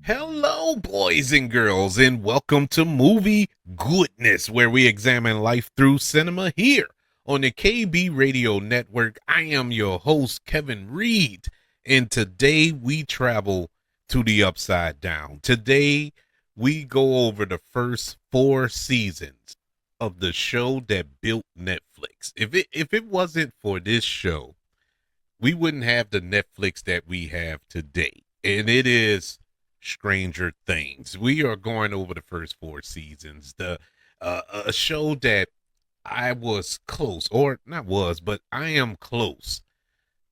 Hello, boys and girls, and welcome to Movie Goodness, where we examine life through cinema here on the KB Radio Network. I am your host, Kevin Reed, and today we travel to the upside down. Today we go over the first four seasons of the show that built Netflix. If it wasn't for this show, we wouldn't have the Netflix that we have today. And it is Stranger Things. We are going over the first four seasons. The a show that I was close, or not was, but I am close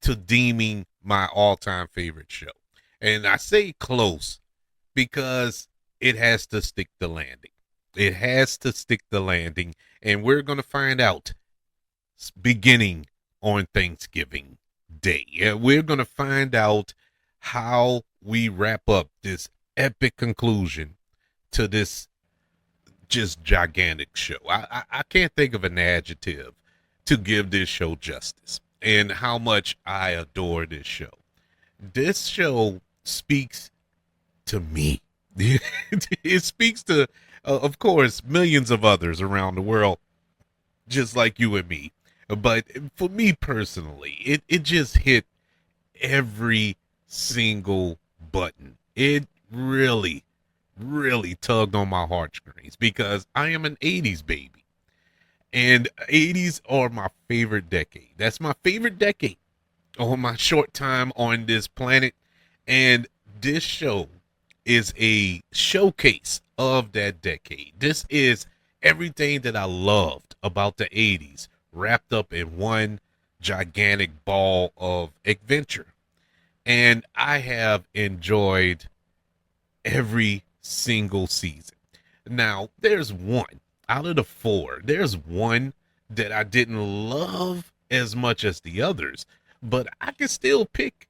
to deeming my all-time favorite show. And I say close because it has to stick the landing. It has to stick the landing, and we're going to find out beginning on Thanksgiving Day. Yeah, we're going to find out how we wrap up this epic conclusion to this just gigantic show. I can't think of an adjective to give this show justice and how much I adore this show. This show speaks to me. It speaks to, of course, millions of others around the world, just like you and me. But for me personally, it just hit every single button. It really, really tugged on my heartstrings because I am an 80s baby. And 80s are my favorite decade. That's my favorite decade on my short time on this planet. And this show is a showcase of that decade. This is everything that I loved about the 80s wrapped up in one gigantic ball of adventure. And I have enjoyed every single season. Now, there's one out of the four. There's one that I didn't love as much as the others, but I can still pick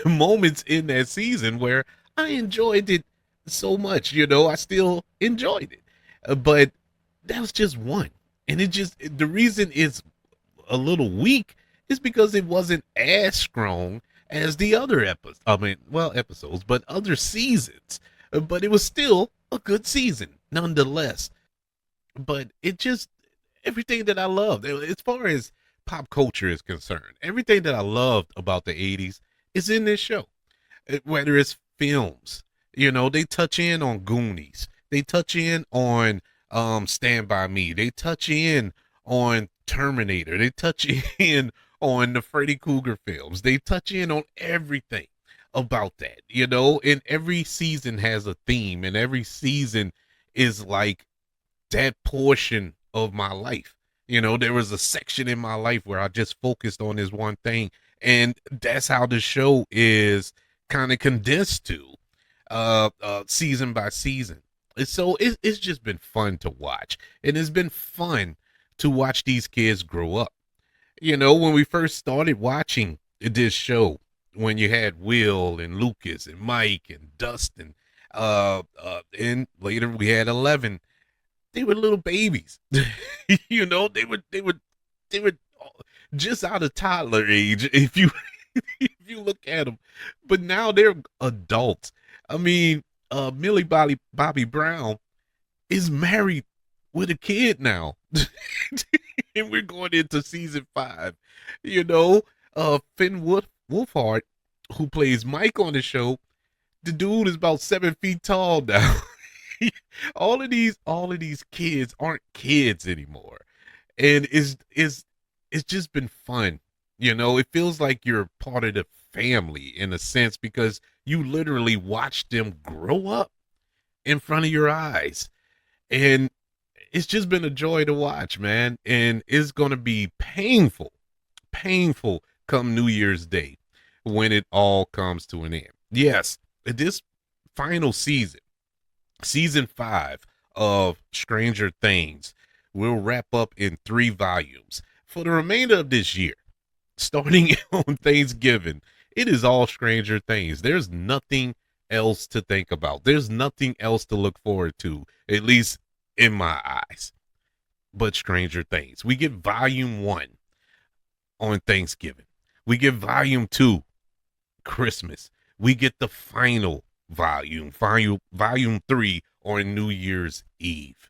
moments in that season where I enjoyed it so much. I still enjoyed it. But that was just one. And the reason it's a little weak is because it wasn't as strong as the other episodes, but other seasons. But it was still a good season nonetheless. But it just, everything that I loved, as far as pop culture is concerned, everything that I loved about the 80s is in this show. Whether it's films, they touch in on Goonies. They touch in on Stand By Me. They touch in on Terminator. They touch in on the Freddy Krueger films. They touch in on everything about that, and every season has a theme, and every season is like that portion of my life. There was a section in my life where I just focused on this one thing, and that's how the show is kind of condensed to season by season. And so it's just been fun to watch, and it's been fun to watch these kids grow up. When we first started watching this show, when you had Will and Lucas and Mike and Dustin, and later we had 11, they were little babies. They were just out of toddler age if you if you look at them, but now they're adults. I mean, Millie Bobby Brown is married with a kid now. And we're going into season 5. Finn Wolfhard, who plays Mike on the show, the dude is about 7 feet tall now. all of these kids aren't kids anymore. And it's just been fun. It feels like you're part of the family in a sense because you literally watch them grow up in front of your eyes. And it's just been a joy to watch, man. And it's going to be painful come New Year's Day when it all comes to an end. Yes, this final season 5 of Stranger Things will wrap up in 3 volumes. For the remainder of this year, starting on Thanksgiving, it is all Stranger Things. There's nothing else to think about. There's nothing else to look forward to, at least in my eyes, but Stranger Things. We get volume 1 on Thanksgiving. We get volume 2 Christmas. We get the final volume 3 on New Year's Eve.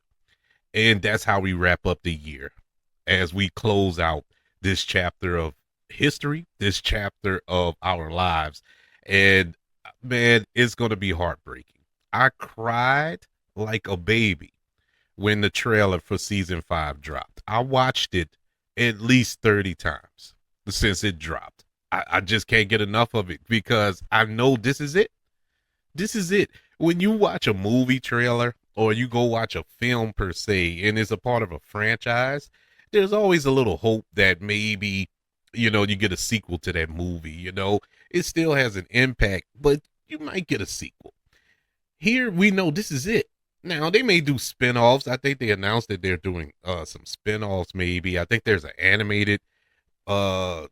And that's how we wrap up the year as we close out this chapter of history, this chapter of our lives. And man, it's going to be heartbreaking. I cried like a baby when the trailer for season 5 dropped. I watched it at least 30 times since it dropped. I just can't get enough of it because I know this is it. This is it. When you watch a movie trailer or you go watch a film per se and it's a part of a franchise, there's always a little hope that maybe, you get a sequel to that movie. It still has an impact, but you might get a sequel. Here we know this is it. Now they may do spin-offs. I think they announced that they're doing some spin-offs maybe. I think there's an animated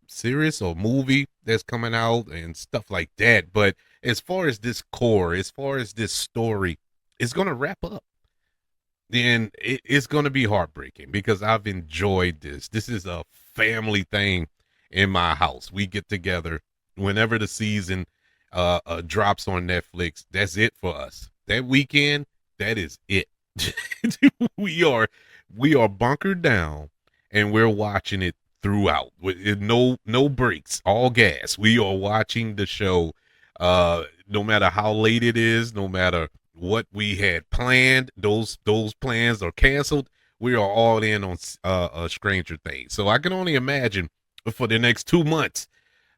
series or movie that's coming out and stuff like that. But as far as this core, as far as this story, it's gonna wrap up. Then it's gonna be heartbreaking because I've enjoyed this. This is a family thing in my house. We get together whenever the season drops on Netflix. That's it for us. That weekend, that is it. we are we are bunkered down and we're watching it throughout with no breaks, all gas. We are watching the show no matter how late it is, no matter what we had planned. Those plans are canceled. We are all in on Stranger Things. So I can only imagine for the next 2 months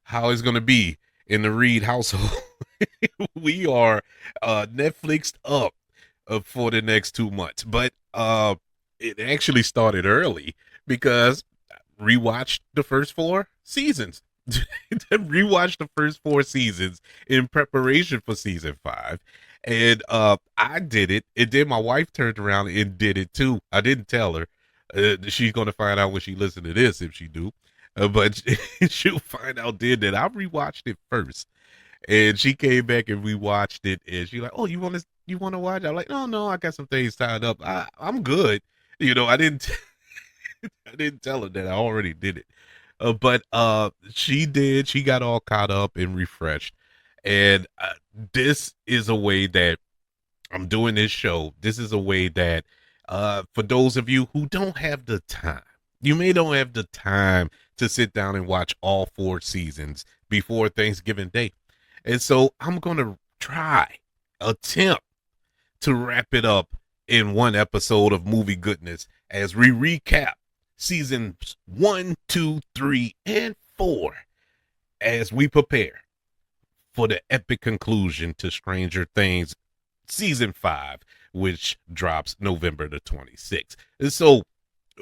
how it's going to be in the Reed household. We are Netflixed up for the next 2 months. But it actually started early because I rewatched the first 4 seasons. Rewatched the first 4 seasons in preparation for season 5. And I did it. And then my wife turned around and did it too. I didn't tell her. She's going to find out when she listens to this if she do. But she'll find out then that I rewatched it first. And she came back and we watched it, and she like, "Oh, you want to watch?" I'm like, "No, I got some things tied up. I'm good." I didn't I didn't tell her that I already did it, but she did. She got all caught up and refreshed, and this is a way that I'm doing this show. This is a way that for those of you who don't have the time, you may don't have the time to sit down and watch all 4 seasons before Thanksgiving Day. And so I'm going to attempt to wrap it up in one episode of Movie Goodness as we recap seasons 1, 2, 3, and 4 as we prepare for the epic conclusion to Stranger Things season 5, which drops November the 26th. And so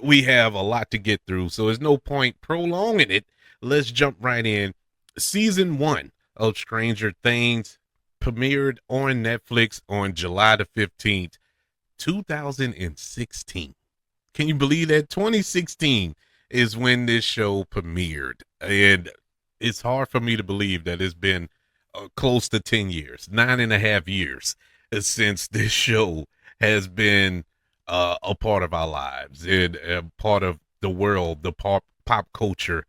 we have a lot to get through, so there's no point prolonging it. Let's jump right in. Season 1 of Stranger Things premiered on Netflix on July the 15th, 2016. Can you believe that? 2016 is when this show premiered. And it's hard for me to believe that it's been close to 10 years, 9.5 years since this show has been a part of our lives and a part of the world, the pop culture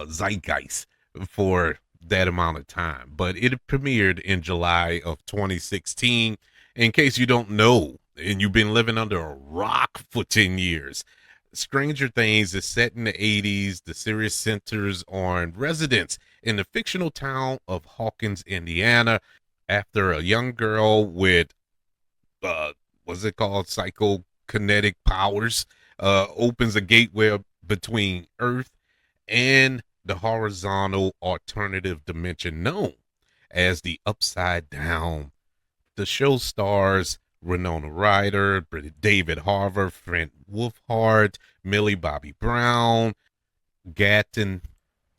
zeitgeist for that amount of time. But it premiered in July of 2016. In case you don't know, and you've been living under a rock for 10 years, Stranger Things is set in the 80s. The series centers on residents in the fictional town of Hawkins, Indiana, after a young girl with, what's it called, psychokinetic powers, opens a gateway between Earth and the horizontal alternative dimension known as the Upside Down. The show stars Winona Ryder, David Harbour, Brent Wolfhard, Millie Bobby Brown, Gaten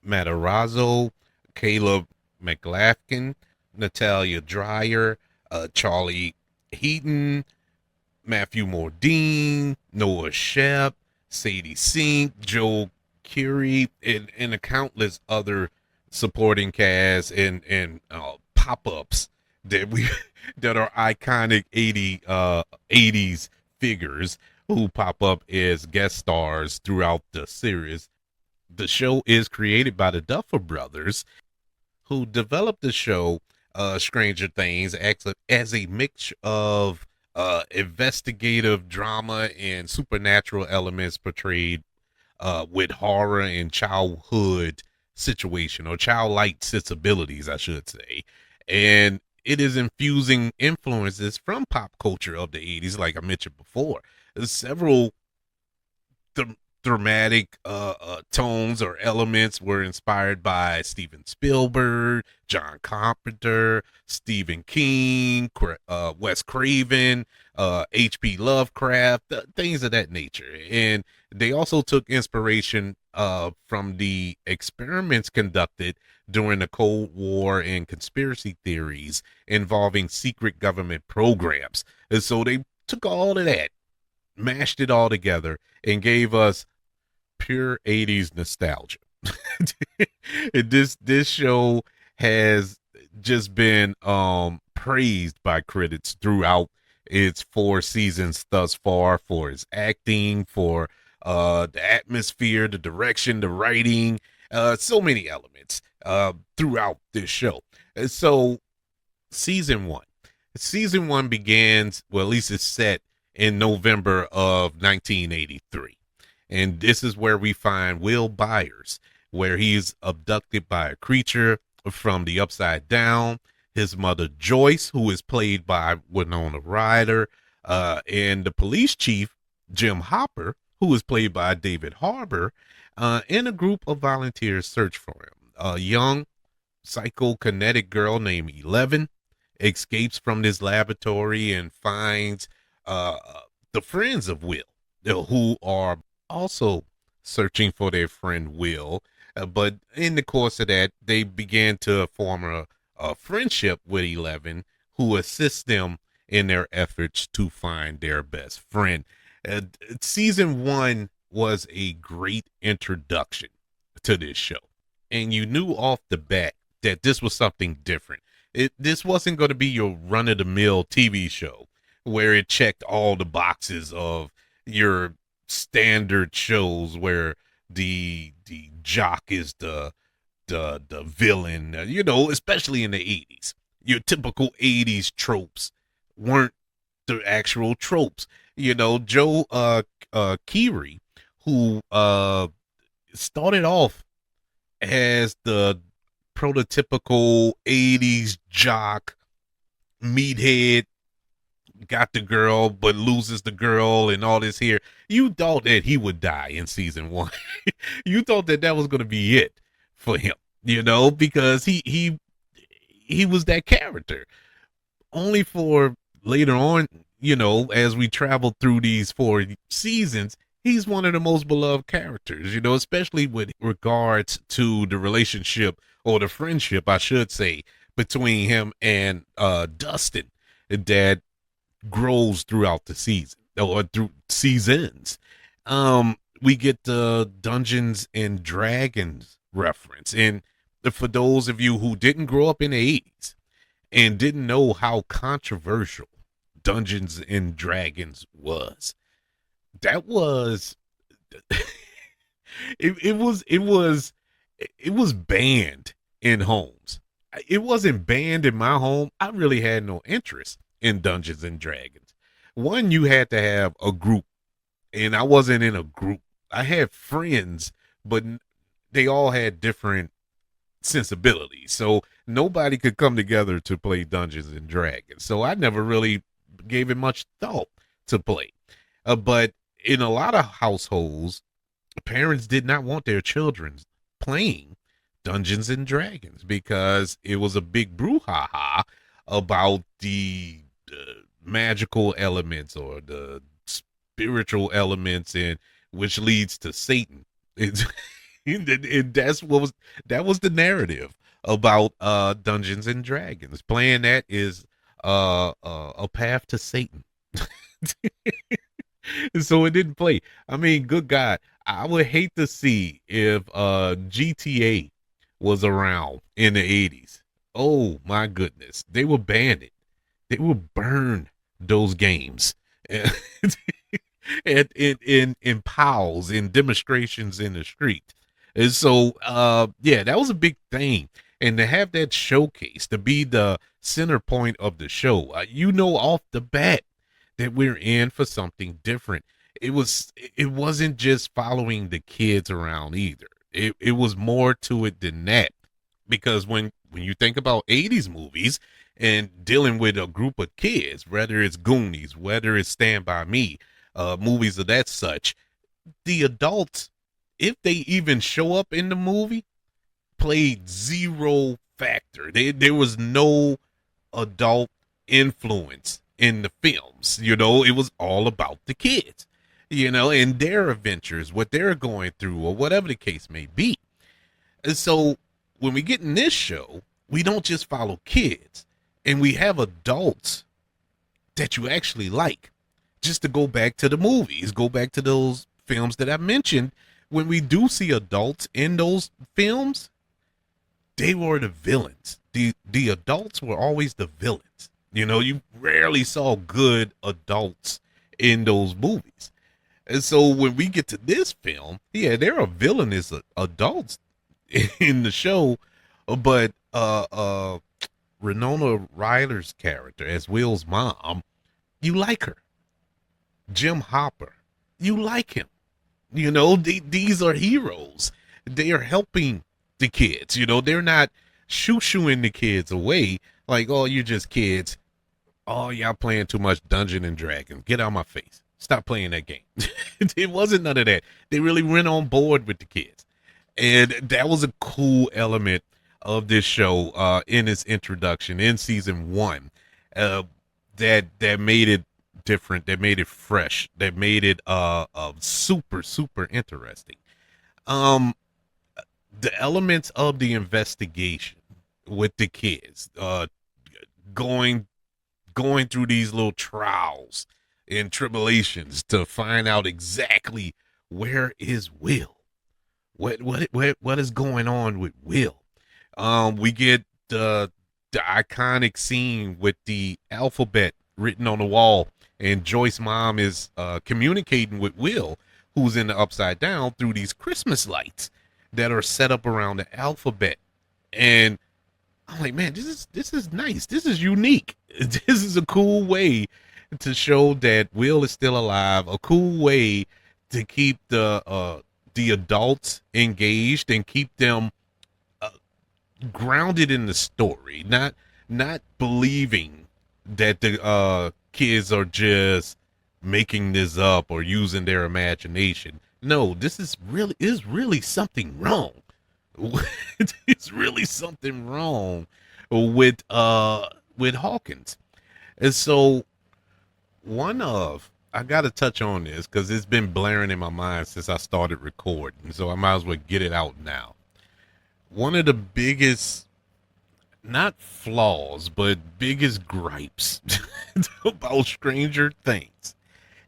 Matarazzo, Caleb McLaughlin, Natalia Dreyer, Charlie Heaton, Matthew Modine, Noah Shep, Sadie Sink, Joel Curry, and a countless other supporting cast and pop-ups that are iconic 80s figures who pop up as guest stars throughout the series. The show is created by the Duffer Brothers, who developed the show Stranger Things as a mix of investigative drama and supernatural elements portrayed with horror and childhood situation or childlike sensibilities, I should say. And it is infusing influences from pop culture of the 80s, like I mentioned before. There's several th- dramatic tones or elements were inspired by Steven Spielberg, John Carpenter, Stephen King, Wes Craven, H.P. Lovecraft, things of that nature. And they also took inspiration from the experiments conducted during the Cold War and conspiracy theories involving secret government programs. And so they took all of that, mashed it all together, and gave us pure 80s nostalgia. This show has just been praised by critics throughout its 4 seasons thus far for its acting, for the atmosphere, the direction, the writing, so many elements throughout this show. So season one. Season one begins, well, at least it's set in November of 1983. And this is where we find Will Byers, where he's abducted by a creature from the upside down. His mother, Joyce, who is played by Winona Ryder, and the police chief, Jim Hopper, who is played by David Harbour, and a group of volunteers search for him. A young psychokinetic girl named 11 escapes from this laboratory and finds the friends of Will, who are also searching for their friend Will. But in the course of that, they began to form a friendship with 11, who assists them in their efforts to find their best friend. Season one was a great introduction to this show. And you knew off the bat that this was something different. This wasn't going to be your run of the mill TV show where it checked all the boxes of your standard shows where the jock is the villain, especially in the 80s. Your typical 80s tropes weren't the actual tropes. Joe Keery, who started off as the prototypical 80s jock, meathead, got the girl but loses the girl and all this here. You thought that he would die in season one. You thought that was going to be it for him, because he was that character. Only for later on, as we travel through these 4 seasons, he's one of the most beloved characters, especially with regards to the relationship, or the friendship, I should say, between him and Dustin, that grows throughout the season, or through seasons. We get the Dungeons and Dragons reference. And for those of you who didn't grow up in the 80s and didn't know how controversial Dungeons and Dragons was, that was it was banned in homes. It wasn't banned in my home. I really had no interest in Dungeons and Dragons. One, you had to have a group, and I wasn't in a group. I had friends, but they all had different sensibilities, so nobody could come together to play Dungeons and Dragons. So I never really gave it much thought to play. But in a lot of households, parents did not want their children playing Dungeons and Dragons because it was a big brouhaha about the magical elements or the spiritual elements, and which leads to Satan. And that was the narrative about Dungeons and Dragons. Playing that is a path to Satan. So it didn't play. I mean, good God, I would hate to see if GTA was around in the 80s. Oh my goodness, they would ban it. They would burn those games. And in pals, in demonstrations in the street. And so yeah, that was a big thing. And to have that showcase, to be the center point of the show, you know off the bat that we're in for something different. It wasn't just following the kids around either. It was more to it than that. Because when you think about 80s movies and dealing with a group of kids, whether it's Goonies, whether it's Stand By Me, movies of that such, the adults, if they even show up in the movie, played zero factor. There was no adult influence in the films. You know, it was all about the kids, you know, and their adventures, what they're going through, or whatever the case may be. And so when we get in this show, we don't just follow kids, and we have adults that you actually like. Just to go back to the movies, go back to those films that I mentioned, when we do see adults in those films, they were the villains. The adults were always the villains. You know, you rarely saw good adults in those movies. And so when we get to this film, yeah, there are villainous adults in the show, but Renona Ryler's character as Will's mom, you like her. Jim Hopper, you like him. You know, these are heroes. They are helping the kids. You know, they're not shoo-shooing the kids away like, oh, you're just kids. Oh, y'all playing too much Dungeon and Dragons. Get out of my face. Stop playing that game. It wasn't none of that. They really went on board with the kids. And that was a cool element of this show in its introduction in season 1 that made it different, that made it fresh, that made it super, super interesting. The elements of the investigation with the kids, going through these little trials and tribulations to find out exactly where is Will, what is going on with Will. We get the iconic scene with the alphabet written on the wall, and Joyce's mom is communicating with Will, who's in the Upside Down, through these Christmas lights that are set up around the alphabet. And I'm like, man, this is nice. This is unique. This is a cool way to show that Will is still alive. A cool way to keep the adults engaged and keep them grounded in the story, not believing that the kids are just making this up or using their imagination. No, this is really something wrong. It's really something wrong with Hawkins. And so I got to touch on this because it's been blaring in my mind since I started recording, so I might as well get it out now. One of the biggest, not flaws, but biggest gripes about Stranger Things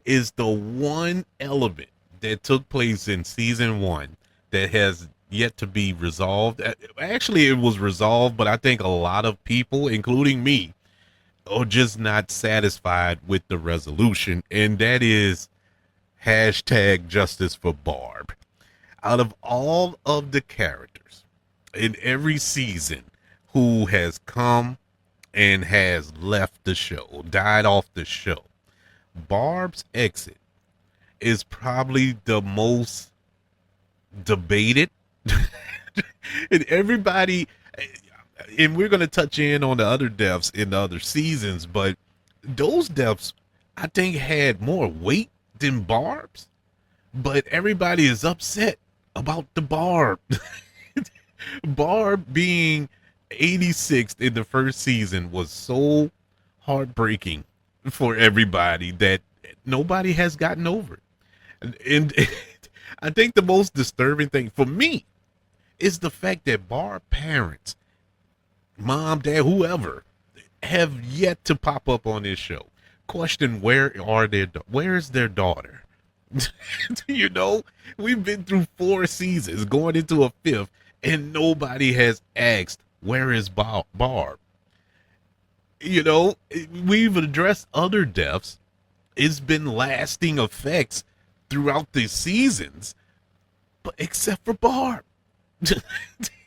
is the one element that took place in season 1 that has yet to be resolved. Actually, it was resolved, but I think a lot of people, including me, are just not satisfied with the resolution, and that is hashtag justice for Barb. Out of all of the characters in every season who has come and has left the show, died off the show, Barb's exit is probably the most debated. And everybody, and we're going to touch in on the other deaths in the other seasons, but those deaths I think had more weight than Barb's, but everybody is upset about the Barb. Barb being 86th in the first season was so heartbreaking for everybody that nobody has gotten over it. And I think the most disturbing thing for me is the fact that Barb parents, mom, dad, whoever, have yet to pop up on this show. Question, where's their daughter? You know, we've been through 4 seasons, going into a 5th, and nobody has asked, where is Barb? You know, we've addressed other deaths. It's been lasting effects throughout the seasons, but except for Barb.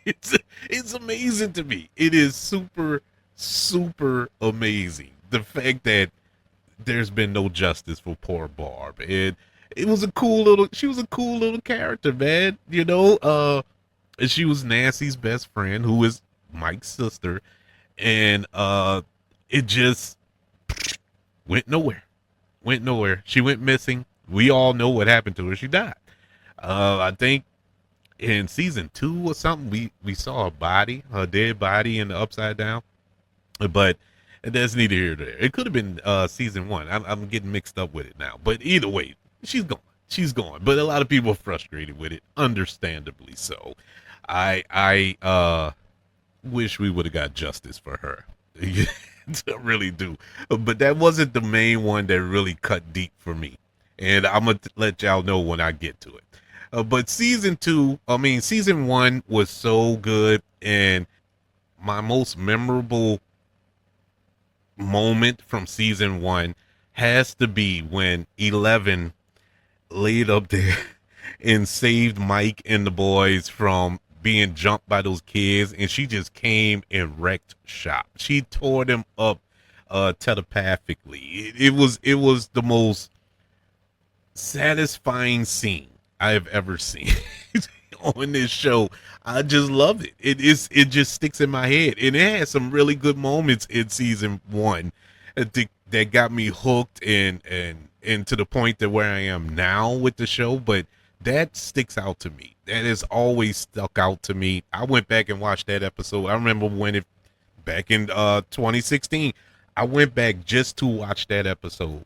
it's it's amazing to me. It is super super amazing. The fact that there's been no justice for poor Barb. And it was a cool little she was a cool little character, man. And she was Nancy's best friend, who is Mike's sister, and it just went nowhere. Went nowhere. She went missing. We all know what happened to her. She died. I think in season 2 or something, we saw a dead body in the upside down. But that's neither here nor there. It could have been season 1. I'm getting mixed up with it now. But either way, she's gone. She's gone. But a lot of people are frustrated with it, understandably so. I wish we would have got justice for her. I really do. But that wasn't the main one that really cut deep for me. And I'm going to let y'all know when I get to it. But season 1 was so good. And my most memorable moment from season 1 has to be when 11 laid up there and saved Mike and the boys from being jumped by those kids, and she just came and wrecked shop. She tore them up telepathically. It was the most satisfying scene I have ever seen on this show. I just love it. It just sticks in my head, and it has some really good moments in season 1 that got me hooked and to the point that where I am now with the show. But that sticks out to me. That has always stuck out to me. I went back and watched that episode. I remember back in 2016, I went back just to watch that episode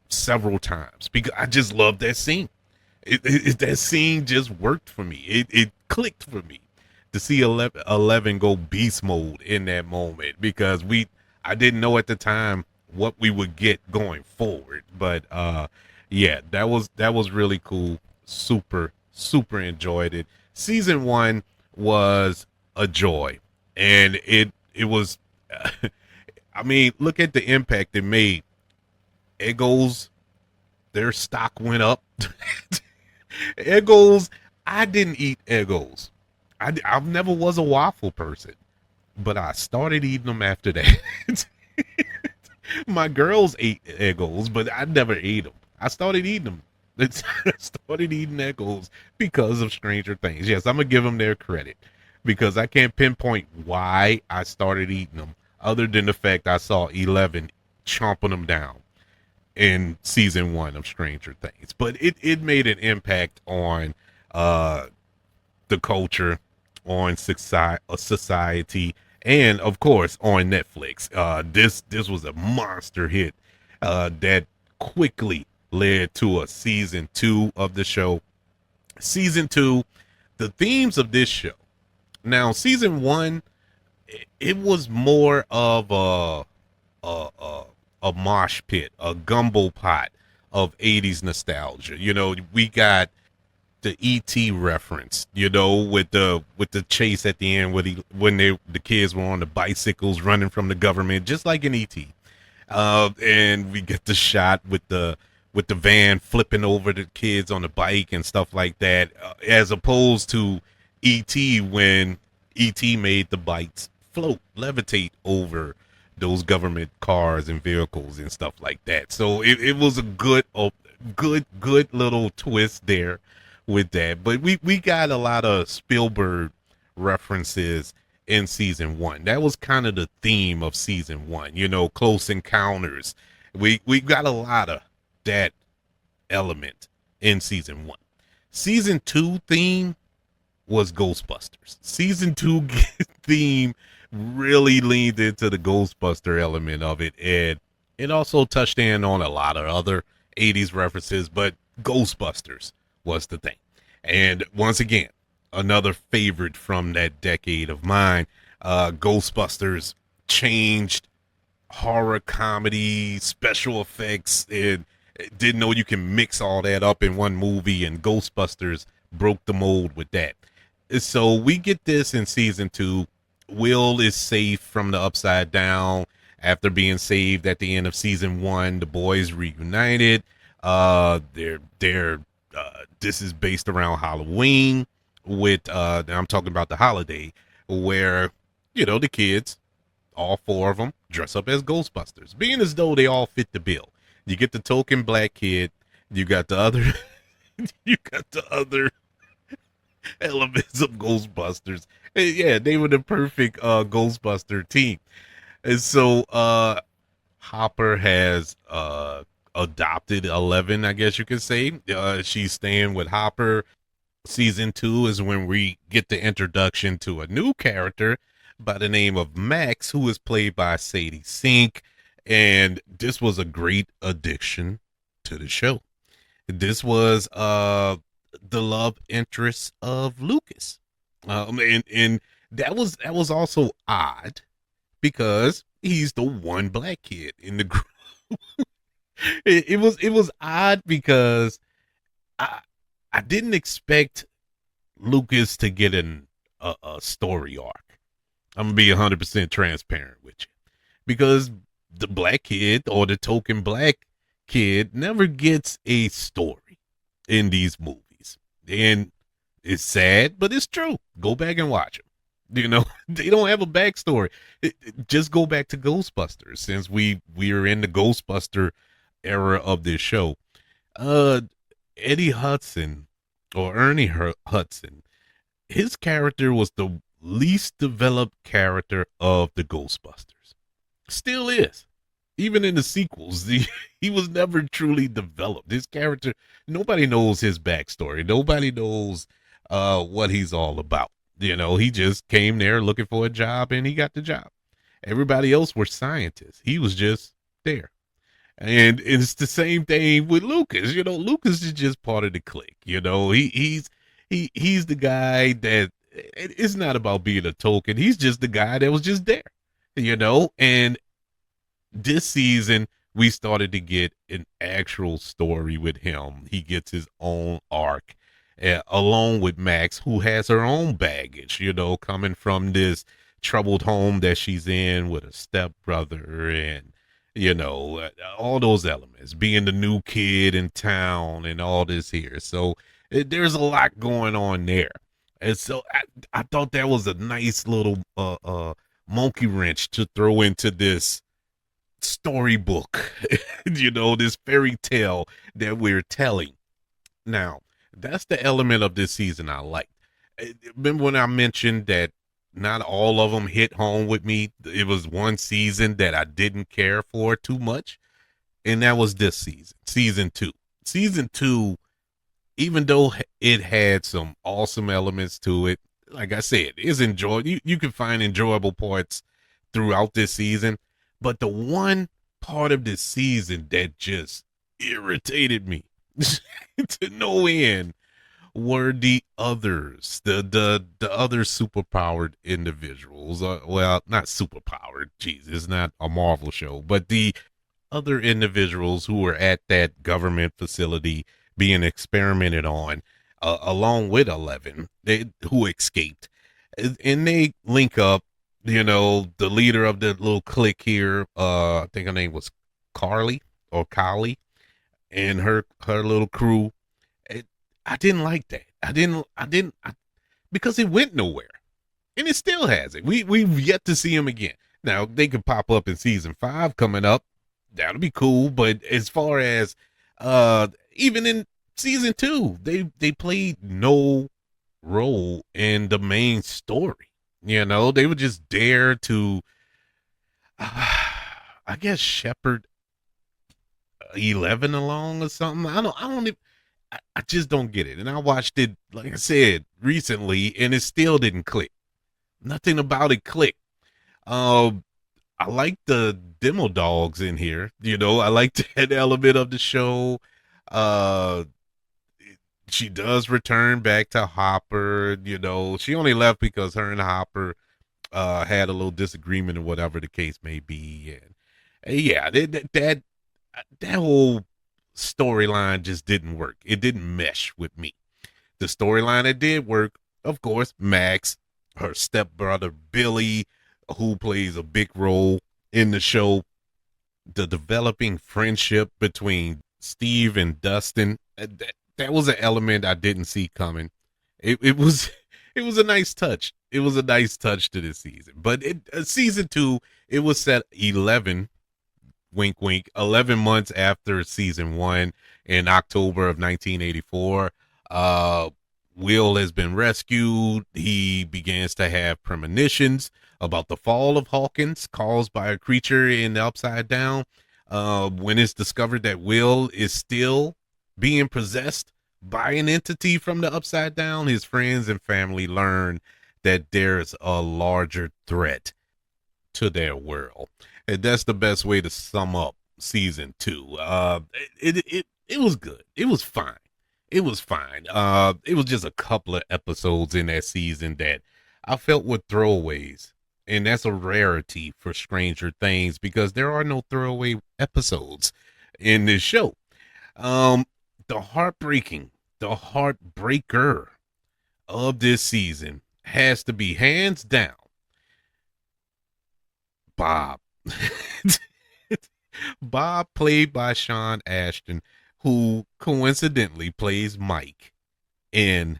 several times because I just love that scene. That scene just worked for me. It clicked for me to see 11 go beast mode in that moment, because I didn't know at the time what we would get going forward. But yeah, that was really cool. Super super enjoyed it. Season 1 was a joy, and it was I mean, look at the impact it made. Eggos, their stock went up. Eggos, I didn't eat Eggos. I never was a waffle person, but I started eating them after that. My girls ate Eggos, but I never ate them. I started eating them. I started eating Eggos because of Stranger Things. Yes, I'm going to give them their credit, because I can't pinpoint why I started eating them other than the fact I saw 11 chomping them down in season 1 of Stranger Things. But it made an impact on the culture, on society, and of course on Netflix. This was a monster hit that quickly led to a season 2 of the show. Season 2, the themes of this show. Now, season 1, it was more of a mosh pit, a gumbo pot of 80s nostalgia. You know, we got the ET reference, you know, with the chase at the end when the kids were on the bicycles running from the government, just like in ET. And we get the shot with the van flipping over the kids on the bike and stuff like that, as opposed to ET, when ET made the bikes float, levitate over those government cars and vehicles and stuff like that. So it was a good little twist there with that. But we got a lot of Spielberg references in season 1. That was kind of the theme of season 1, you know, Close Encounters. We got a lot of that element in season 1. Season 2 theme was Ghostbusters. Season 2 theme really leaned into the Ghostbuster element of it, and it also touched in on a lot of other 80s references, but Ghostbusters was the thing. And once again, another favorite from that decade of mine. Ghostbusters changed horror, comedy, special effects, and didn't know you can mix all that up in one movie, and Ghostbusters broke the mold with that. So we get this in season 2. Will is safe from the upside down after being saved at the end of season 1. The boys reunited. This is based around Halloween. with I'm talking about the holiday where the kids, all four of them, dress up as Ghostbusters, being as though they all fit the bill. You get the token black kid, you got the other you got the other elements of Ghostbusters. And yeah, they were the perfect Ghostbuster team. And so Hopper has adopted 11, I guess you could say. She's staying with Hopper. Season 2 is when we get the introduction to a new character by the name of Max, who is played by Sadie Sink. And this was a great addition to the show. This was the love interest of Lucas. And that was also odd because he's the one black kid in the group. It was odd because I I didn't expect Lucas to get a story arc. I'm gonna be 100% transparent with you because the black kid or the token black kid never gets a story in these movies, and it's sad, but it's true. Go back and watch them. They don't have a backstory. Just go back to Ghostbusters, since we are in the Ghostbuster era of this show. Uh, Eddie Hudson or Ernie Hudson, his character was the least developed character of the Ghostbusters. Still is. Even in the sequels, he was never truly developed. His character, nobody knows his backstory. Nobody knows what he's all about. He just came there looking for a job and he got the job. Everybody else were scientists. He was just there. And it's the same thing with Lucas. Lucas is just part of the clique. He's the guy that it's not about being a token. He's just the guy that was just there. And this season we started to get an actual story with him. He gets his own arc, along with Max, who has her own baggage, coming from this troubled home that she's in with a stepbrother and all those elements, being the new kid in town and all this here. So there's a lot going on there. And so I thought that was a nice little monkey wrench to throw into this storybook, this fairy tale that we're telling. Now, that's the element of this season I liked. Remember when I mentioned that not all of them hit home with me? It was one season that I didn't care for too much, and that was this season 2. Season 2, even though it had some awesome elements to it, like I said, is enjoyable. You can find enjoyable parts throughout this season, but the one part of this season that just irritated me to no end were the others, the other superpowered individuals. Well, not superpowered. Jeez, it's not a Marvel show, but the other individuals who were at that government facility being experimented on, along with 11, who escaped, and they link up. The leader of the little clique here, I think her name was Carly or Collie, and her little crew. I didn't like that. Because it went nowhere, and it still hasn't. We've yet to see him again. Now they could pop up in season 5 coming up. That'll be cool. But as far as even in season 2, they played no role in the main story. They would just dare to, I guess, shepherd 11 along or something. I don't even. I just don't get it. And I watched it, like I said, recently, and it still didn't click. Nothing about it clicked. I like the demo dogs in here. I like that element of the show. Uh, she does return back to Hopper. She only left because her and Hopper had a little disagreement or whatever the case may be. And yeah, that whole storyline just didn't work. It didn't mesh with me. The storyline that did work, of course, Max, her stepbrother Billy, who plays a big role in the show, the developing friendship between Steve and Dustin. That was an element I didn't see coming. It was it was a nice touch. It was a nice touch to this season. But season 2, it was set 11, wink wink, 11 months after season 1 in October of 1984. uh Will has been rescued. He begins to have premonitions about the fall of Hawkins caused by a creature in the Upside Down. When it's discovered that Will is still being possessed by an entity from the Upside Down, his friends and family learn that there's a larger threat to their world. And that's the best way to sum up season 2. It was good. It was fine. It was fine. It was just a couple of episodes in that season that I felt were throwaways. And that's a rarity for Stranger Things because there are no throwaway episodes in this show. Um, the heartbreaking, the heartbreaker of this season has to be hands down Bob. Bob, played by Sean Ashton, who coincidentally plays Mike in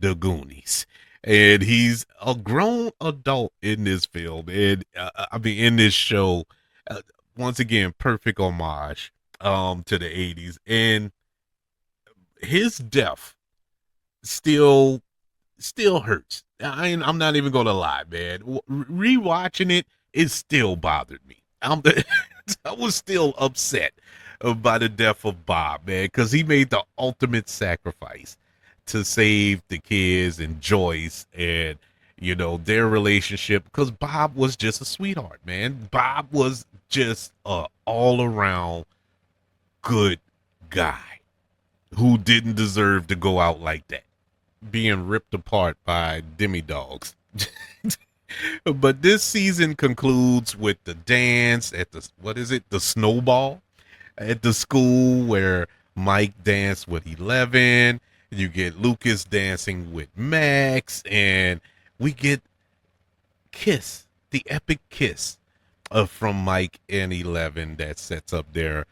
The Goonies. And he's a grown adult in this film. And I mean, in this show, once again, perfect homage to the 80s. And his death still hurts. I'm not even gonna lie, man. Rewatching it still bothered me. I was still upset by the death of Bob, man, because he made the ultimate sacrifice to save the kids and Joyce and their relationship. Because Bob was just a sweetheart, man. Bob was just a all around good guy who didn't deserve to go out like that, being ripped apart by demi-dogs. But this season concludes with the dance at the snowball at the school where Mike danced with 11. You get Lucas dancing with Max, and we get the epic kiss from Mike and 11 that sets up their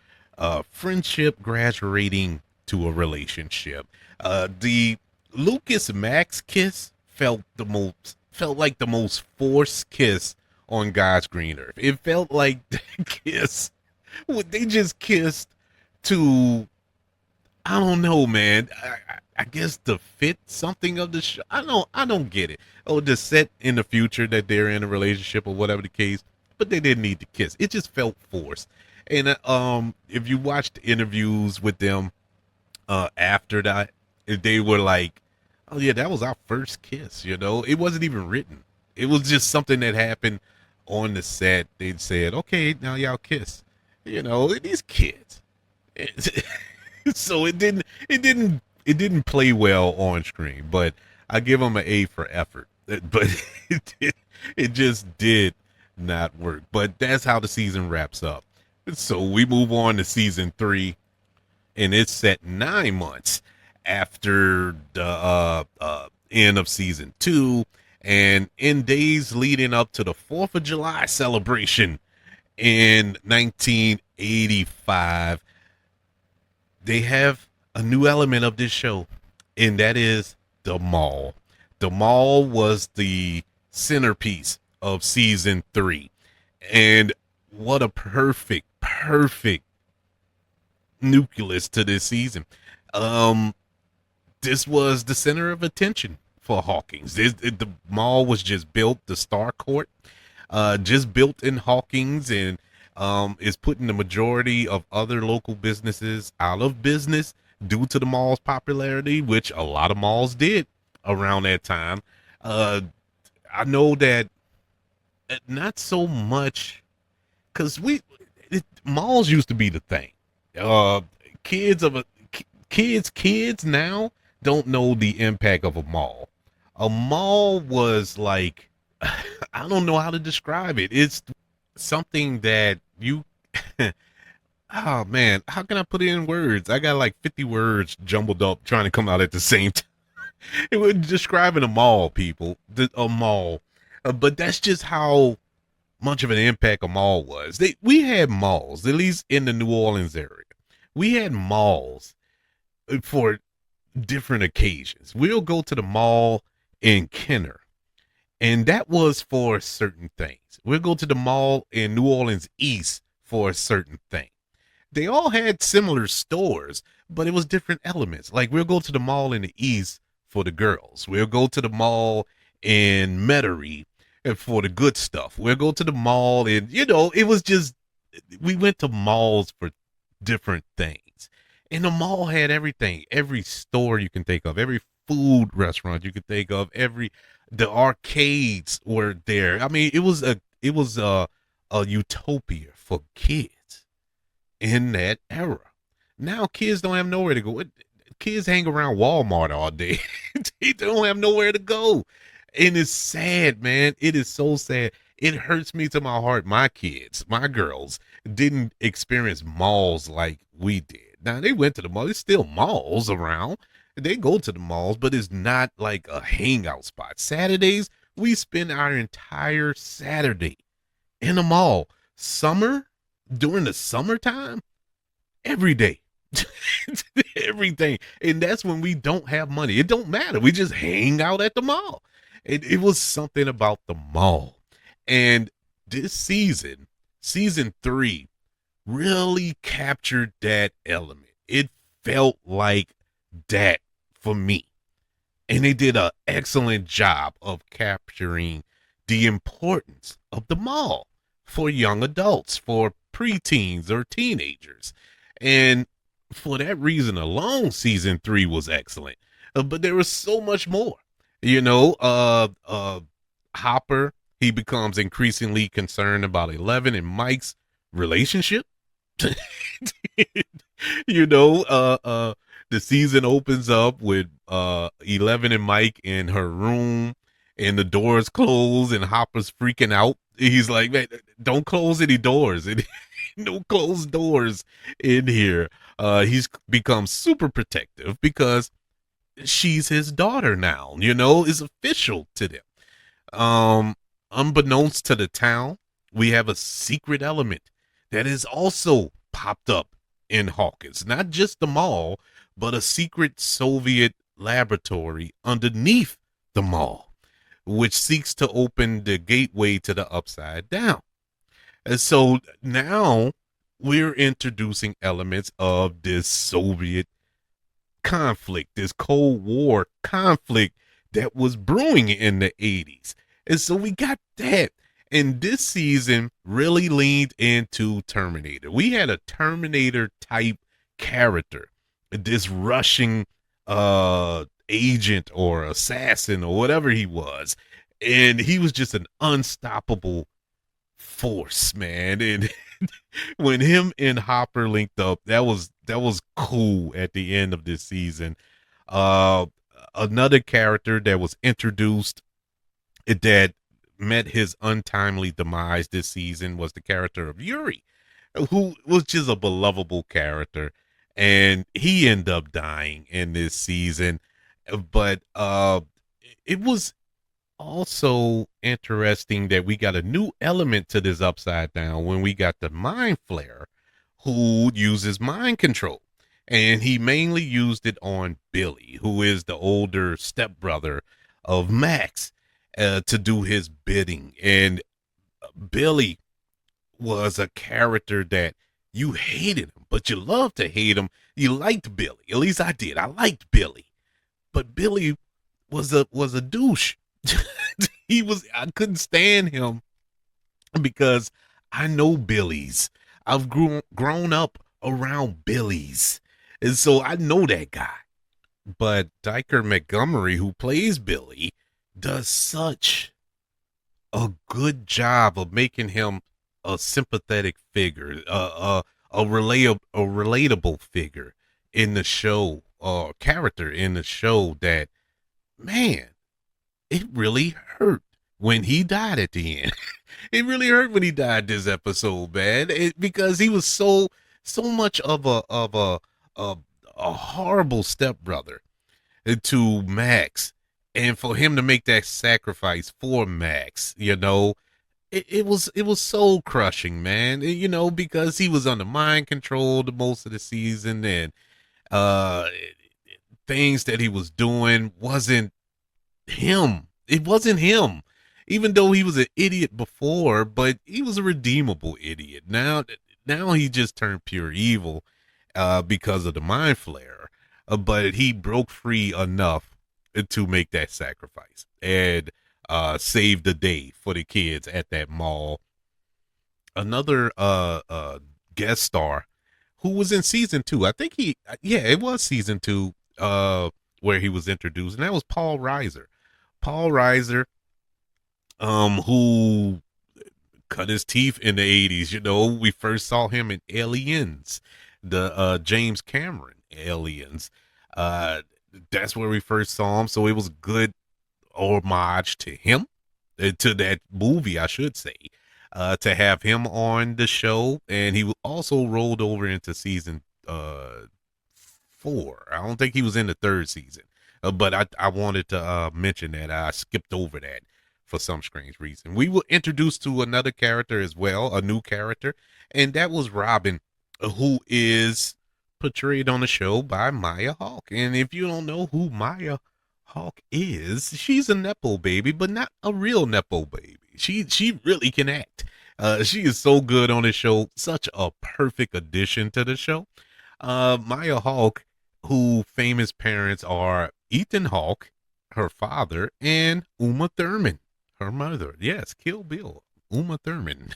friendship graduating to a relationship. The Lucas Max kiss felt like the most forced kiss on God's green earth. It felt like they just kissed to, I don't know, man. I guess to fit something of the show. I don't get it. Oh, to set in the future that they're in a relationship or whatever the case, but they didn't need to kiss. It just felt forced. And if you watched interviews with them after that, they were like, oh yeah, that was our first kiss. It wasn't even written. It was just something that happened on the set. They'd said, okay, now y'all kiss. These kids. So it didn't play well on screen, but I give them an A for effort. But it just did not work. But that's how the season wraps up. So we move on to season 3, and it's set 9 months after the end of season 2, and in days leading up to the 4th of July celebration in 1985, they have a new element of this show, and that is the mall. The mall was the centerpiece of season 3, and what a perfect nucleus to this season. This was the center of attention for Hawkins. The mall was just built, the Star Court, just built in Hawkins, and is putting the majority of other local businesses out of business due to the mall's popularity, which a lot of malls did around that time. I know that not so much, because malls used to be the thing. Kids now don't know the impact of a mall. A mall was like, I don't know how to describe it. It's something that you, oh man, how can I put it in words? I got like 50 words jumbled up trying to come out at the same time. It was describing a mall, people, a mall. But that's just how much of an impact a mall was. We had malls, at least in the New Orleans area. We had malls for different occasions. We'll go to the mall in Kenner. And that was for certain things. We'll go to the mall in New Orleans East for a certain thing. They all had similar stores, but it was different elements. Like we'll go to the mall in the East for the girls. We'll go to the mall in Metairie for the good stuff. We'll go to the mall and it was just we went to malls for different things. And the mall had everything, every store you can think of, every food restaurant you could think of, every the arcades were there. I mean, it was a utopia for kids in that era. Now kids don't have nowhere to go. Kids hang around Walmart all day. They don't have nowhere to go. And it's sad, man. It is so sad. It hurts me to my heart. My kids, my girls, didn't experience malls like we did. Now they went to the mall. There's still malls around. They go to the malls, but it's not like a hangout spot. Saturdays, we spend our entire Saturday in the mall. Summer, during the summertime, every day. Everything. And that's when we don't have money. It don't matter. We just hang out at the mall. It was something about the mall. And this season 3, really captured that element. It felt like that for me. And they did an excellent job of capturing the importance of the mall for young adults, for preteens or teenagers. And for that reason alone, season 3 was excellent. But there was so much more. Hopper, he becomes increasingly concerned about 11 and Mike's relationship. you know, the season opens up with 11 and Mike in her room and the doors close and Hopper's freaking out. He's like, man, don't close any doors. No closed doors in here. He's become super protective because she's his daughter now, it's official to them. Unbeknownst to the town, we have a secret element that is also popped up in Hawkins. Not just the mall, but a secret Soviet laboratory underneath the mall, which seeks to open the gateway to the upside down. And so now we're introducing elements of this Soviet conflict, this Cold War conflict that was brewing in the 80s. And so we got that. And this season really leaned into Terminator. We had a Terminator type character, this Russian agent or assassin or whatever he was. And he was just an unstoppable force, man. And when him and Hopper linked up, that was cool at the end of this season. Another character that was introduced that met his untimely demise this season was the character of Yuri, who was just a belovable character, and he ended up dying in this season. But it was also interesting that we got a new element to this upside down when we got the Mind Flayer, who uses mind control. And he mainly used it on Billy, who is the older stepbrother of Max, to do his bidding. And Billy was a character that you hated him, but you loved to hate him. You liked Billy. At least I did. I liked Billy. But Billy was a douche. I couldn't stand him because I know Billies. I've grown up around Billies. And so I know that guy. But Diker Montgomery, who plays Billy, does such a good job of making him a sympathetic figure, a relatable figure in the show, character in the show that, man, it really hurt when he died at the end. It really hurt when he died this episode, man, because he was so much of a horrible stepbrother to Max, and for him to make that sacrifice for Max, it was soul crushing, man. Because he was under mind control the most of the season, and things that he was doing wasn't him. It wasn't him. Even though he was an idiot before, but he was a redeemable idiot. Now he just turned pure evil because of the mind flare. But he broke free enough to make that sacrifice and save the day for the kids at that mall. Another guest star who was in season two. I think yeah, it was season two where he was introduced, and that was Paul Reiser. Paul Reiser, who cut his teeth in the 80s. You know, we first saw him in Aliens, the James Cameron Aliens. Uh, that's where we first saw him. So it was good homage to him, to that movie, I should say, to have him on the show. And he also rolled over into season four. I don't think he was in the third season, but I wanted to mention that. I skipped over that for some strange reason. We were introduced to another character as well, a new character, and that was Robin, who is portrayed on the show by Maya Hawke. And if you don't know who Maya Hawke is, she's a nepo baby, but not a real nepo baby. She really can act. She is so good on the show, such a perfect addition to the show. Maya Hawke, who famous parents are Ethan Hawke, her father, and Uma Thurman, her mother. Yes, Kill Bill, Uma Thurman.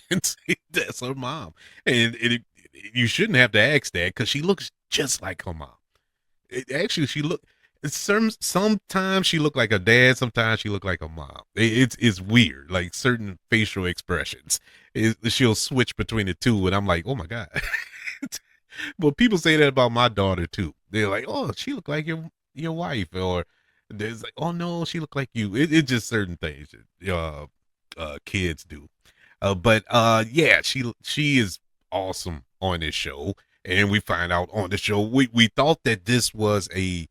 That's her mom. And you shouldn't have to ask that because she looks just like her mom. Actually, sometimes she looked like her dad, sometimes she looked like her mom. It's weird, like certain facial expressions. She'll switch between the two, and I'm like, oh my god. But people say that about my daughter too. They're like, oh, she looked like your wife, or there's like, oh no, she looked like you. It's just certain things kids do. But yeah, she is awesome on this show, and we find out on the show we thought that this was a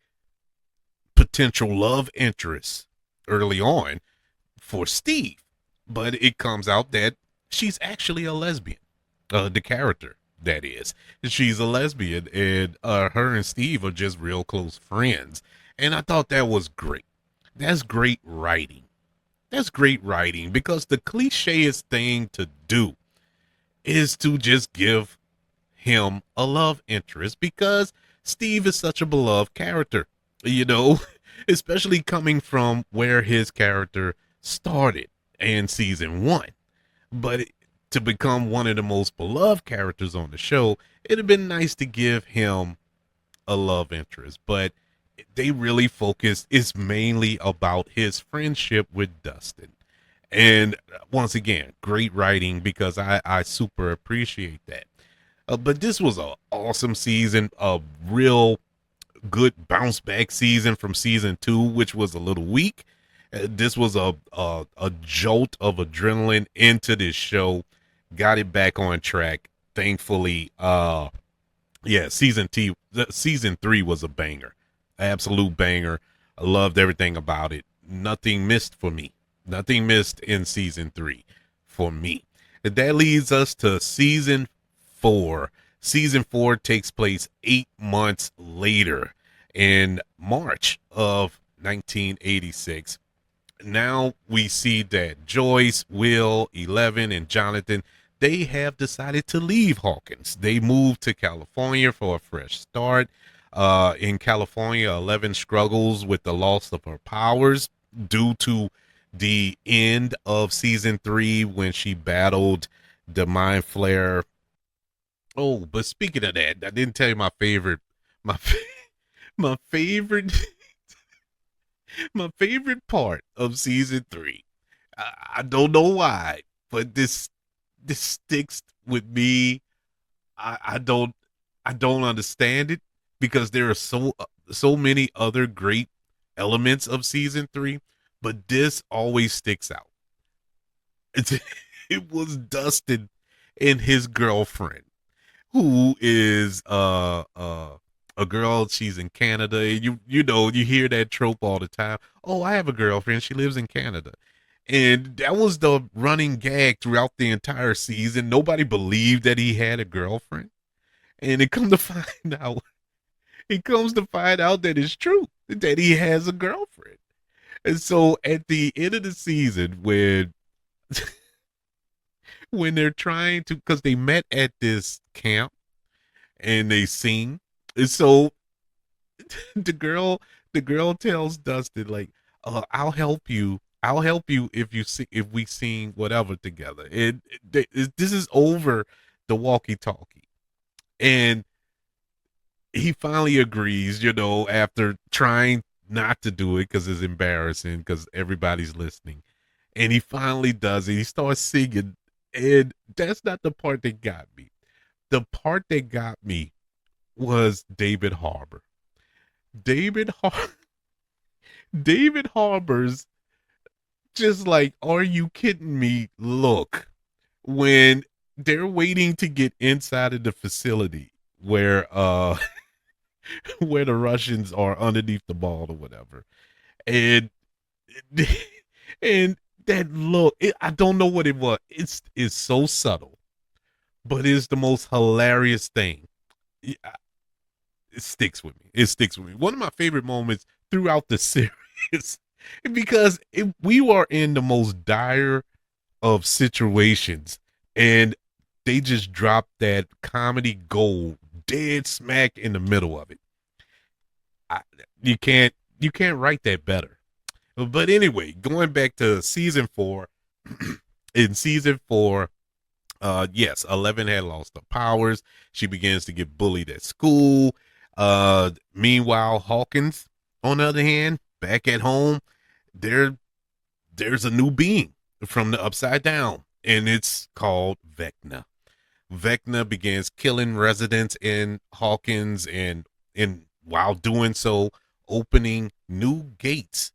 potential love interest early on for Steve, but it comes out that she's actually a lesbian. The character, that is, she's a lesbian, and her and Steve are just real close friends. And I thought that was great. That's great writing. That's great writing because the clicheist thing to do is to just give him a love interest because Steve is such a beloved character, you know, especially coming from where his character started in season one. But to become one of the most beloved characters on the show, it'd have been nice to give him a love interest. But they really focus, it's mainly about his friendship with Dustin. And once again, great writing because I super appreciate that. But this was an awesome season, a real good bounce back season from season two, which was a little weak. This was a jolt of adrenaline into this show, got it back on track. Thankfully, yeah, season three was a banger, absolute banger. I loved everything about it. Nothing missed for me. Nothing missed in season three for me. And that leads us to season four. Season four takes place 8 months later in March of 1986. Now we see that Joyce, Will, 11, and Jonathan, they have decided to leave Hawkins. They moved to California for a fresh start. In California, 11 struggles with the loss of her powers due to the end of season three when she battled the mind flare. Oh, but speaking of that, I didn't tell you my favorite, my my favorite, my favorite part of season three. I don't know why, but this sticks with me. I I don't understand it because there are so many other great elements of season three, but this always sticks out. It's, it was Dustin and his girlfriend, who is a girl. She's in Canada. And you know you hear that trope all the time. Oh, I have a girlfriend. She lives in Canada. And that was the running gag throughout the entire season. Nobody believed that he had a girlfriend. And it come to find out, he comes to find out that it's true, that he has a girlfriend. And so at the end of the season, when they're trying to, because they met at this camp and they sing, and so the girl the girl tells Dustin like, I'll help you if you see if we sing whatever together. And this is over the walkie-talkie, and he finally agrees, after trying not to do it because it's embarrassing because everybody's listening. And he finally does it. He starts singing. And that's not the part that got me. The part that got me was David Harbour. David Har- David Harbour's just like, are you kidding me? Look, when they're waiting to get inside of the facility where the Russians are underneath the ball or whatever. And and that look, I don't know what it was. It's so subtle, but it's the most hilarious thing. It sticks with me. It sticks with me. One of my favorite moments throughout the series because we were in the most dire of situations, and they just dropped that comedy gold dead smack in the middle of it. I, you can't you can't write that better. But anyway, going back to season 4, in season 4, yes, 11 had lost her powers. She begins to get bullied at school. Meanwhile, Hawkins, on the other hand, back at home, there there's a new being from the upside down, and it's called Vecna. Vecna begins killing residents in Hawkins, and while doing so, opening new gates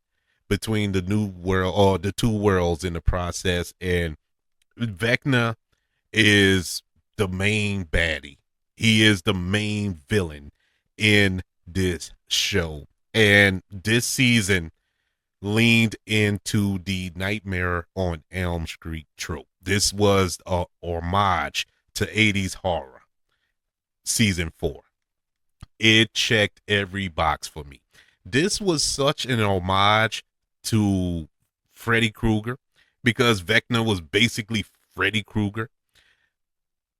between the new world or the two worlds in the process. And Vecna is the main baddie. He is the main villain in this show. And this season leaned into the Nightmare on Elm Street trope. This was a homage to 80s horror. Season 4. It checked every box for me. This was such an homage to Freddy Krueger because Vecna was basically Freddy Krueger,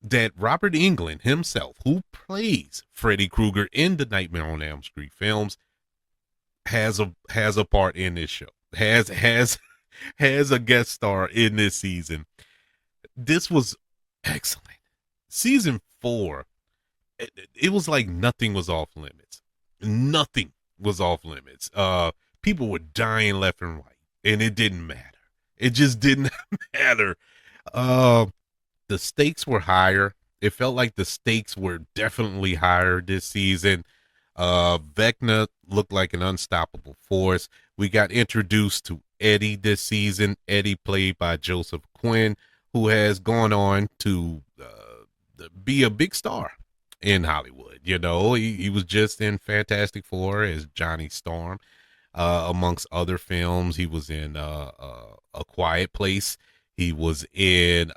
that Robert Englund himself, who plays Freddy Krueger in the Nightmare on Elm Street films, has a part in this show. Has a guest star in this season. This was excellent. Season 4, it was like nothing was off limits. Nothing was off limits. People were dying left and right, and it didn't matter. It just didn't matter. Uh, the stakes were higher. It felt like the stakes were definitely higher this season. Vecna looked like an unstoppable force. We got introduced to Eddie this season. Eddie, played by Joseph Quinn, who has gone on to be a big star in Hollywood. He was just in Fantastic Four as Johnny Storm, amongst other films. He was in A Quiet Place. He was in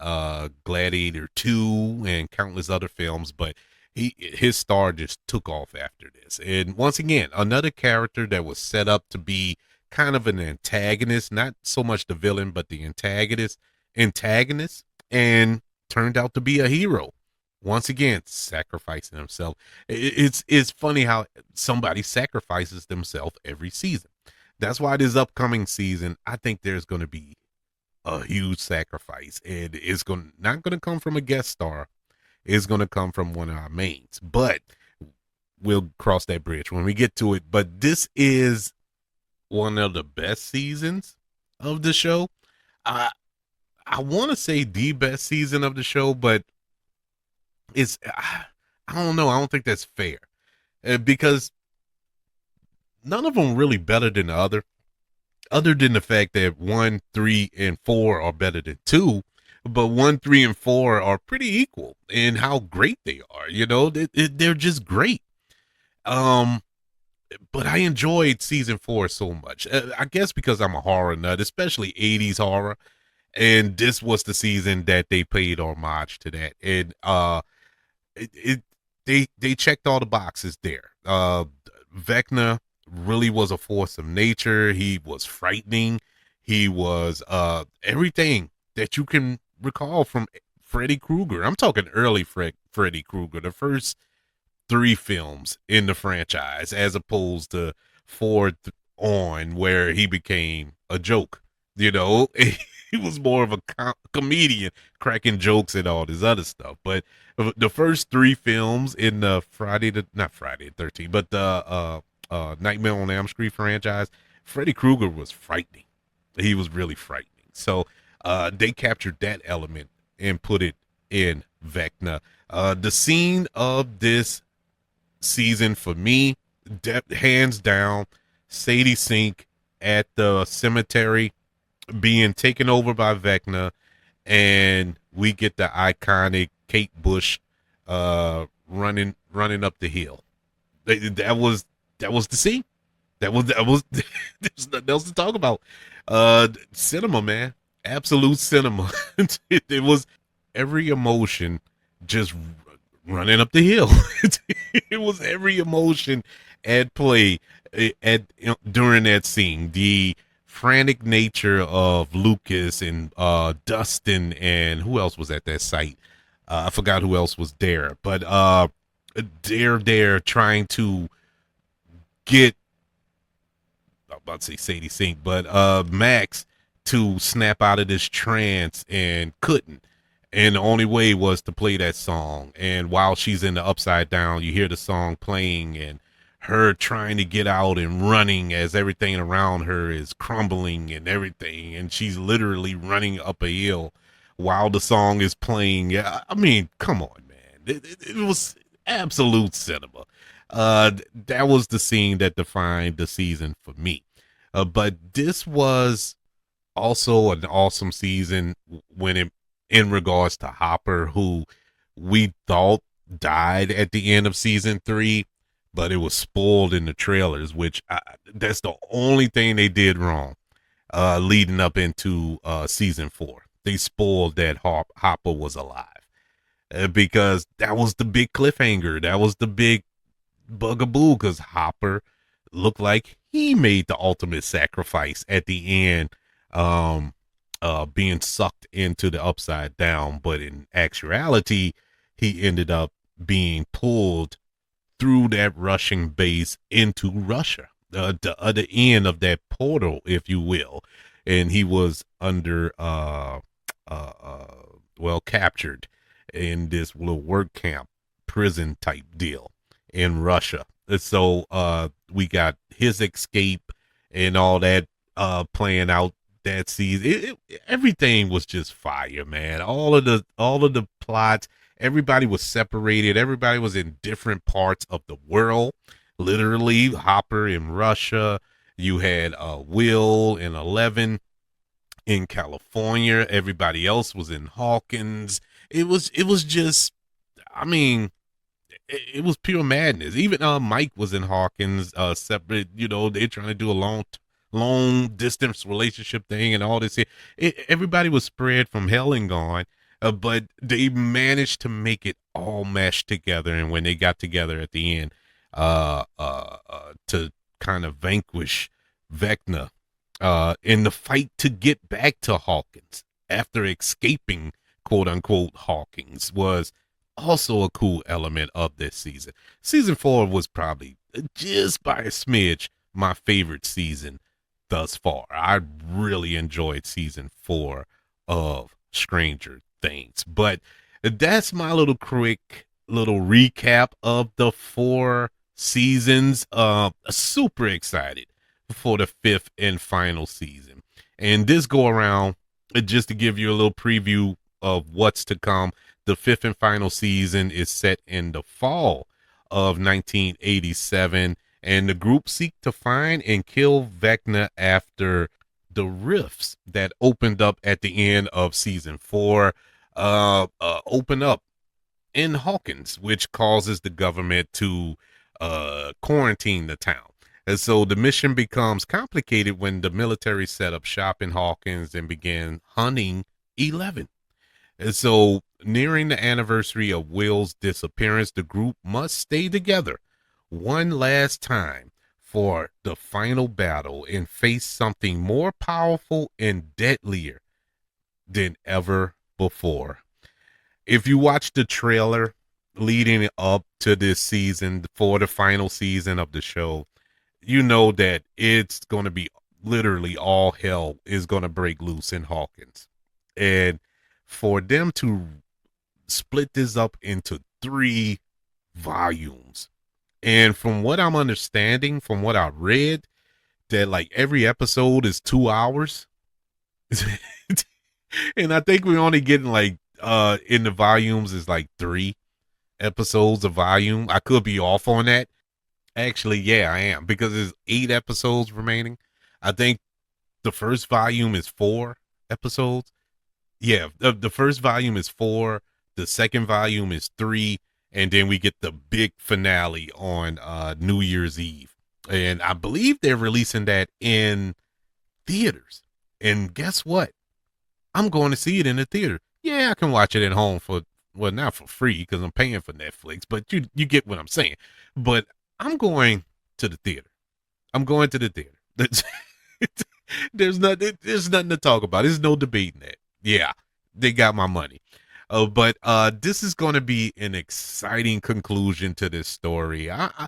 Gladiator 2 and countless other films, but his star just took off after this. And once again, another character that was set up to be kind of an antagonist, not so much the villain, but the antagonist, and turned out to be a hero. Once again, sacrificing himself. It's funny how somebody sacrifices themselves every season. That's why this upcoming season, I think there's going to be a huge sacrifice, and it's not going to come from a guest star. It's going to come from one of our mains, but we'll cross that bridge when we get to it. But this is one of the best seasons of the show. I want to say the best season of the show, but it's I don't know. I don't think that's fair, because none of them really better than the other than the fact that 1, 3, and 4 are better than 2, but 1, 3, and 4 are pretty equal in how great they are. They're just great. But I enjoyed season 4 so much. I guess because I'm a horror nut, especially 80s horror, and this was the season that they paid homage to that. And it they checked all the boxes there. Vecna really was a force of nature. He was frightening. He was everything that you can recall from Freddy Krueger. I'm talking early Freddy Krueger, the first three films in the franchise, as opposed to on, where he became a joke. You know, he was more of a comedian, cracking jokes and all this other stuff. But the first three films in the not Friday the 13th, but the Nightmare on Elm Street franchise, Freddy Krueger was frightening. He was really frightening. So they captured that element and put it in Vecna. The scene of this season for me, hands down, Sadie Sink at the cemetery being taken over by Vecna, and we get the iconic Kate Bush running up the hill. That was the scene. That was there's nothing else to talk about. Cinema, man. Absolute cinema. It was every emotion just running up the hill. It was every emotion at play during that scene. The frantic nature of Lucas and Dustin, and who else was at that site? I forgot who else was there, but they're trying to get, I'm about to say Sadie Sink, but Max to snap out of this trance and couldn't. And the only way was to play that song. And while she's in the upside down, you hear the song playing and her trying to get out and running as everything around her is crumbling and everything. And she's literally running up a hill while the song is playing. Yeah, I mean, come on, man. It was absolute cinema. That was the scene that defined the season for me. But this was also an awesome season when it, in regards to Hopper, who we thought died at the end of season 3, but it was spoiled in the trailers, which that's the only thing they did wrong leading up into season 4. They spoiled that Hopper was alive because that was the big cliffhanger. That was the big bugaboo, because Hopper looked like he made the ultimate sacrifice at the end, being sucked into the upside down. But in actuality, he ended up being pulled through that Russian base into Russia, the other end of that portal, if you will. And he was under, captured in this little work camp, prison type deal in Russia. So we got his escape and all that playing out that season. Everything was just fire, man. All of the plots, everybody was separated. Everybody was in different parts of the world. Literally, Hopper in Russia. You had Will and 11 in California. Everybody else was in Hawkins. It was just, I mean, it was pure madness. Even Mike was in Hawkins, separate. You know, they're trying to do a long distance relationship thing and all this. Everybody was spread from hell and gone, but they managed to make it all mesh together. And when they got together at the end, to kind of vanquish Vecna, in the fight to get back to Hawkins after escaping, quote unquote, Hawkins, was also a cool element of this season. Season 4 was probably just by a smidge my favorite season thus far. I really enjoyed season 4 of Stranger Things. But that's my little quick little recap of the 4 seasons. Super excited for the 5th and final season. And this go around, just to give you a little preview of what's to come, the 5th and final season is set in the fall of 1987, and the group seek to find and kill Vecna after the rifts that opened up at the end of season 4 open up in Hawkins, which causes the government to quarantine the town. And so the mission becomes complicated when the military set up shop in Hawkins and began hunting 11. And so, nearing the anniversary of Will's disappearance, the group must stay together one last time for the final battle and face something more powerful and deadlier than ever before. If you watch the trailer leading up to this season, for the final season of the show, you know that it's going to be literally all hell is going to break loose in Hawkins. And for them to split this up into 3 volumes, and from what I'm understanding, from what I read, that like every episode is 2 hours. And I think we're only getting like in the volumes is like 3 episodes a volume. I could be off on that. Actually, yeah, I am, because there's 8 episodes remaining. I think the first volume is 4 episodes. Yeah, the first volume is 4, the second volume is 3, and then we get the big finale on New Year's Eve. And I believe they're releasing that in theaters. And guess what? I'm going to see it in the theater. Yeah, I can watch it at home for, well, not for free because I'm paying for Netflix, but you get what I'm saying. But I'm going to the theater. I'm going to the theater. There's nothing to talk about. There's no debating that. Yeah, they got my money. But this is going to be an exciting conclusion to this story. I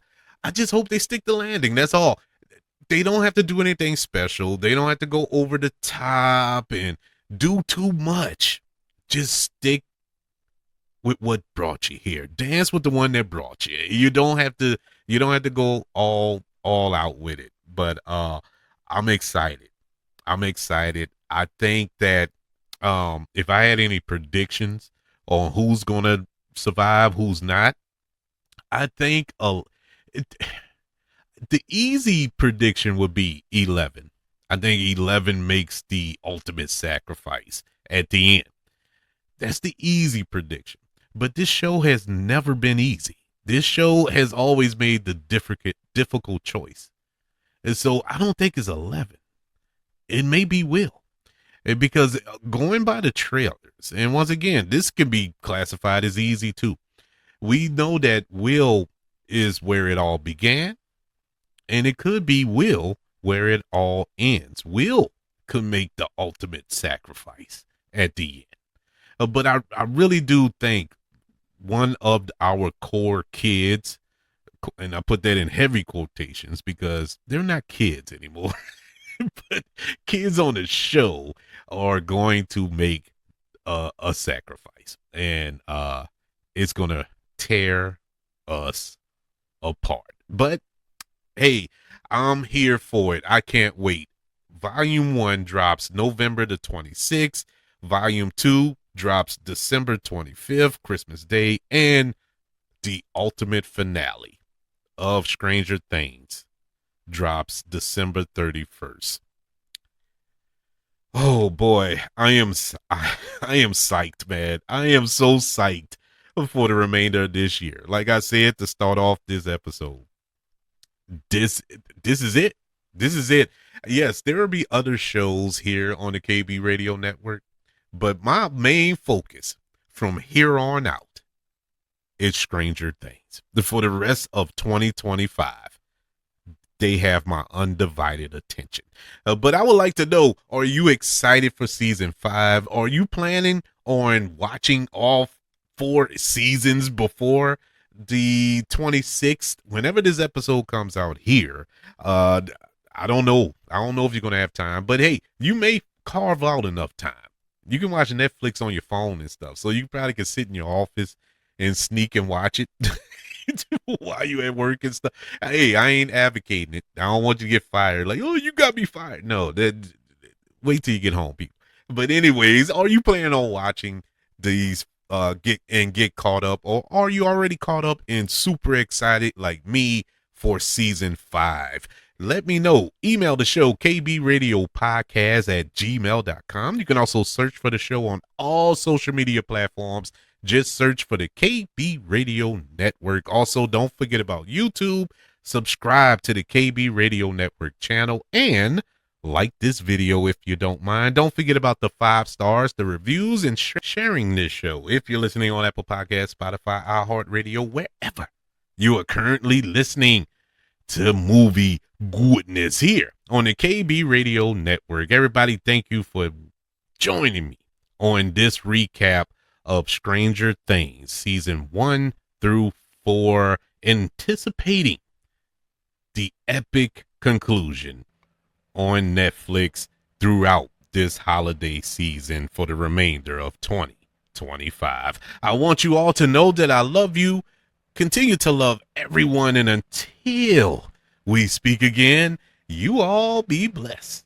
just hope they stick the landing. That's all. They don't have to do anything special. They don't have to go over the top and do too much. Just stick with what brought you here. Dance with the one that brought you. You don't have to go all out with it. But I'm excited. I think that if I had any predictions on who's gonna survive, who's not, I think the easy prediction would be 11. I think 11 makes the ultimate sacrifice at the end. That's the easy prediction. But this show has never been easy. This show has always made the difficult choice. And so I don't think it's 11. It may be Will. Because going by the trailers, and once again, this can be classified as easy too. We know that Will is where it all began, and it could be Will where it all ends. Will could make the ultimate sacrifice at the end. But I really do think one of our core kids, and I put that in heavy quotations because they're not kids anymore, but kids on the show are going to make a sacrifice, and it's going to tear us apart. But hey, I'm here for it. I can't wait. Volume 1 drops November the 26th. Volume 2 drops December 25th, Christmas Day, and the ultimate finale of Stranger Things drops December 31st. Oh boy, I am psyched, man. I am so psyched for the remainder of this year. Like I said to start off this episode, this is it. This is it. Yes, there will be other shows here on the KB Radio Network, but my main focus from here on out is Stranger Things. For the rest of 2025, they have my undivided attention. But I would like to know, are you excited for season 5? Are you planning on watching all 4 seasons before the 26th? Whenever this episode comes out here, I don't know. I don't know if you're going to have time, but hey, you may carve out enough time. You can watch Netflix on your phone and stuff. So you probably can sit in your office and sneak and watch it while you at work and stuff. Hey, I ain't advocating it. I don't want you to get fired. Like, oh, you got me fired. No, wait till you get home, people. But anyways, are you planning on watching these get caught up, or are you already caught up and super excited like me for season 5? Let me know. Email the show, kbradiopodcast@gmail.com. You can also search for the show on all social media platforms. Just search for the KB Radio Network. Also, don't forget about YouTube. Subscribe to the KB Radio Network channel and like this video if you don't mind. Don't forget about the 5 stars, the reviews, and sharing this show. If you're listening on Apple Podcasts, Spotify, iHeartRadio, wherever you are currently listening to Movie goodness here on the KB Radio Network. Everybody, thank you for joining me on this recap of Stranger Things, season 1 through 4, anticipating the epic conclusion on Netflix throughout this holiday season for the remainder of 2025. I want you all to know that I love you, continue to love everyone, and until we speak again, you all be blessed.